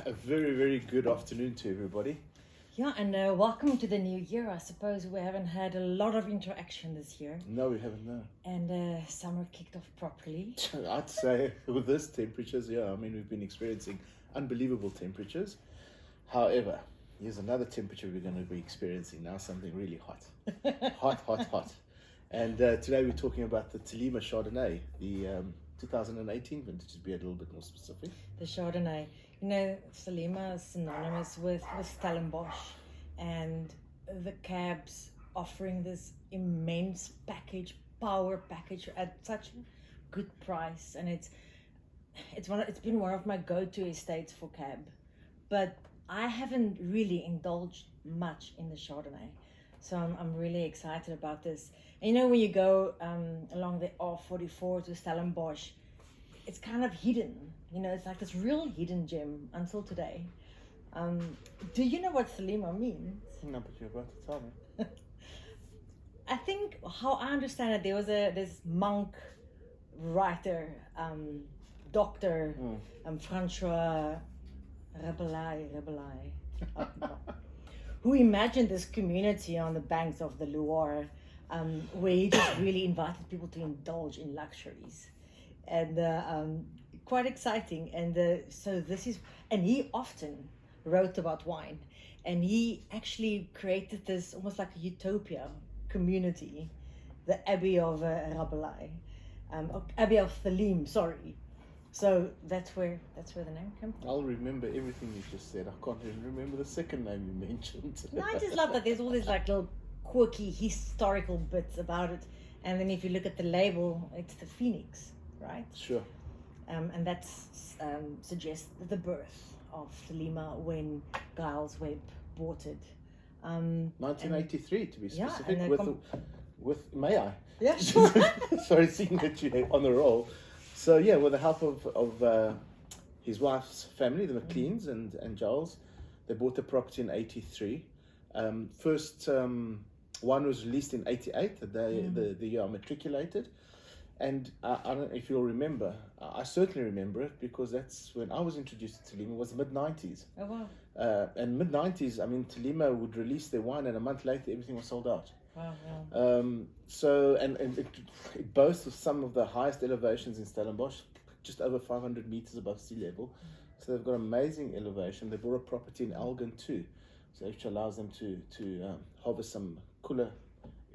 A very, very good afternoon to everybody. Yeah, and welcome to the new year. I suppose we haven't had a lot of interaction this year. No, we haven't, no. And summer kicked off properly. I'd say with this temperatures, yeah, I mean, we've been experiencing unbelievable temperatures. However, here's another temperature we're going to be experiencing now, something really hot. Hot. And today we're talking about the Thelema Chardonnay, the 2018 vintage, to be a little bit more specific. The Chardonnay. You know, Thelema is synonymous with Stellenbosch, and the cabs offering this immense package, power package at such a good price, and it's been one of my go-to estates for cab, but I haven't really indulged much in the Chardonnay, so I'm really excited about this. And you know, when you go along the R44 to Stellenbosch, it's kind of hidden, you know, it's like this real hidden gem until today. Do you know what Thelema means? No, but you're about to tell me. I think, how I understand it, there was this monk, writer, doctor, Francois Rabelais, who imagined this community on the banks of the Loire, where he just really invited people to indulge in luxuries. And quite exciting. And so this is, and he often wrote about wine, and he actually created this almost like a utopia community, the Abbey of Rabelais, Abbey of Theleme, sorry. So that's where the name came from. I'll remember everything you just said. I can't even remember the second name you mentioned. No, I just love that there's all these like little quirky historical bits about it, and then if you look at the label, it's the phoenix, right? Sure. And that suggests the birth of Thelema when Giles Webb bought it. 1983 to be specific. Yeah, with may I? Yeah, sure. Sorry, seeing that you're on the roll. So yeah, with the help of his wife's family, the McLeans and Giles, they bought the property in 83. First wine was released in 88, the year I matriculated. And I don't know if you'll remember, I certainly remember it because that's when I was introduced to Thelema, was the mid-90s. Oh, wow. And mid-90s, I mean, Thelema would release their wine and a month later everything was sold out. Wow, wow. So it boasts of some of the highest elevations in Stellenbosch, just over 500 meters above sea level. So they've got amazing elevation. They bought a property in Elgin too, so which allows them to harvest some cooler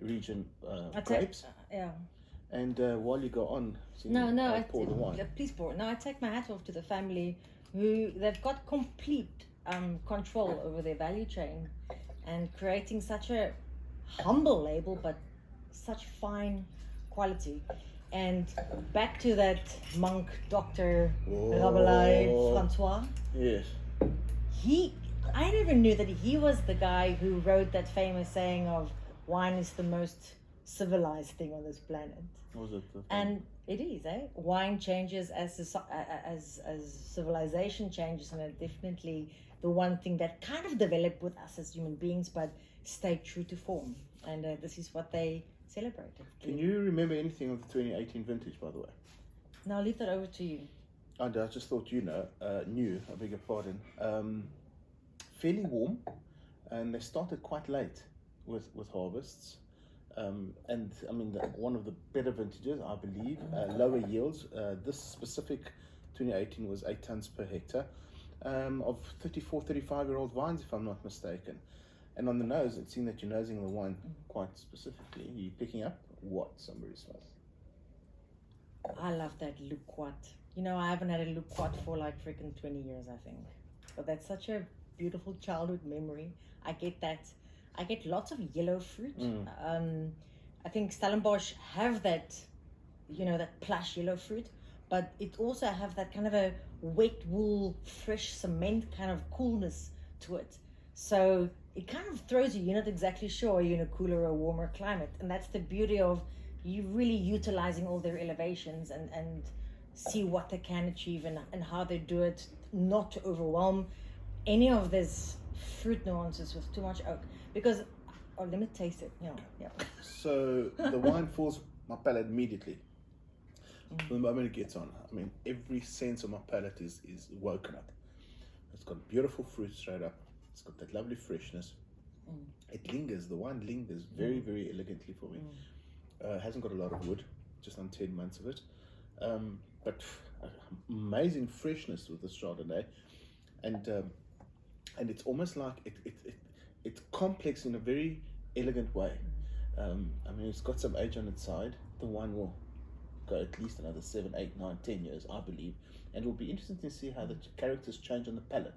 region grapes. Yeah. And while you go on, pour the wine. Please pour. No, I take my hat off to the family who they've got complete control over their value chain and creating such a humble label, but such fine quality. And back to that monk, Dr. Rabelais, Francois. Yes. I never knew that he was the guy who wrote that famous saying of wine is the most civilized thing on this planet. Was it? And it is, eh? Wine changes as civilization changes, and it's definitely the one thing that kind of developed with us as human beings, but stayed true to form. And this is what they celebrated. Can you remember anything of the 2018 vintage, by the way? Now I'll leave that over to you. I just thought knew, I beg your pardon. Fairly warm, and they started quite late with harvests. And I mean, one of the better vintages, I believe, lower yields. This specific 2018 was 8 tons per hectare of 35-year-old vines, if I'm not mistaken. And on the nose, it seemed that you're nosing the wine quite specifically. You're picking up what somebody smells. I love that Luquat. You know, I haven't had a Luquat for like freaking 20 years, I think. But that's such a beautiful childhood memory. I get that. I get lots of yellow fruit. I think Stellenbosch have that, you know, that plush yellow fruit, but it also have that kind of a wet wool, fresh cement kind of coolness to it. So it kind of throws you, you're not exactly sure you're in a cooler or warmer climate. And that's the beauty of you really utilizing all their elevations and see what they can achieve and how they do it, not to overwhelm any of this fruit nuances with too much oak. Because, let me taste it. Yeah. So the wine falls my palate immediately. From the moment it gets on, I mean, every sense of my palate is woken up. It's got beautiful fruit straight up. It's got that lovely freshness. It lingers. The wine lingers very, very elegantly for me. Hasn't got a lot of wood, just on 10 months of it. But amazing freshness with this Chardonnay, and it's almost like it's complex in a very elegant way. I mean, it's got some age on its side. The wine will go at least another 7, 8, 9, 10 years, I believe, and it will be interesting to see how the characters change on the palate.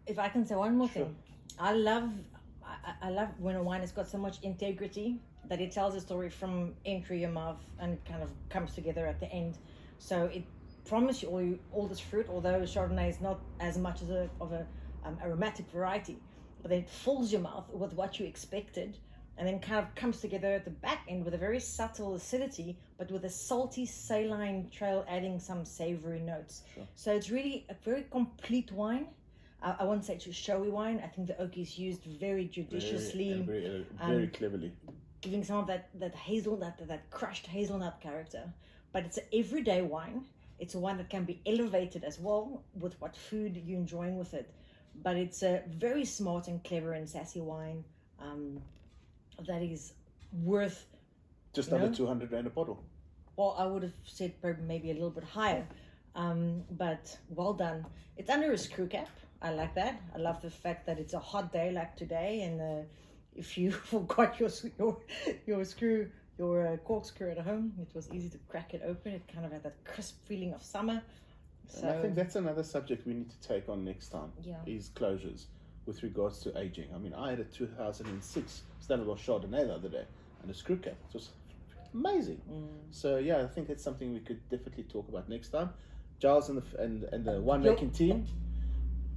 If I can say one more thing, I love when a wine has got so much integrity that it tells a story from entry your mouth and kind of comes together at the end. So it promises you all this fruit, although Chardonnay is not as much of a aromatic variety, but then it fills your mouth with what you expected, and then kind of comes together at the back end with a very subtle acidity, but with a salty saline trail adding some savory notes. Sure. So it's really a very complete wine. I won't say it's a showy wine. I think the oak is used very judiciously, very cleverly, giving some of that hazelnut, that crushed hazelnut character. But it's an everyday wine. It's a wine that can be elevated as well with what food you're enjoying with it. But it's a very smart and clever and sassy wine that is worth just under 200 rand a bottle. Well, I would have said maybe a little bit higher, but well done. It's under a screw cap. I like that. I love the fact that it's a hot day like today, and if you forgot your corkscrew at home, it was easy to crack it open. It kind of had that crisp feeling of summer. So and I think that's another subject we need to take on next time. Yeah. Is closures with regards to aging. I mean, I had a 2006 Stellenbosch Chardonnay the other day, and a screw cap. It was amazing. So yeah, I think that's something we could definitely talk about next time. Giles and the winemaking team,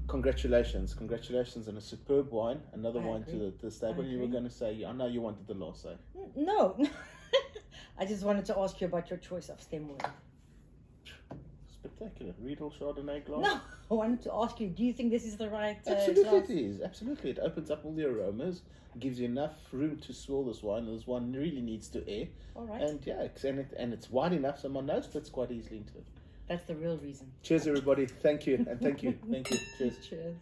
congratulations on a superb wine. Another wine to the stable. You were going to say, I know you wanted the last say. No, I just wanted to ask you about your choice of stem wine. Spectacular. Riedel Chardonnay glass. No, I wanted to ask you, do you think this is the right Absolutely glass? it is. Absolutely. It opens up all the aromas, gives you enough room to swirl this wine. This one really needs to air. All right. And yeah, and it's wide enough so my nose fits quite easily into it. That's the real reason. Cheers, everybody. Thank you. And thank you. Cheers. Cheers.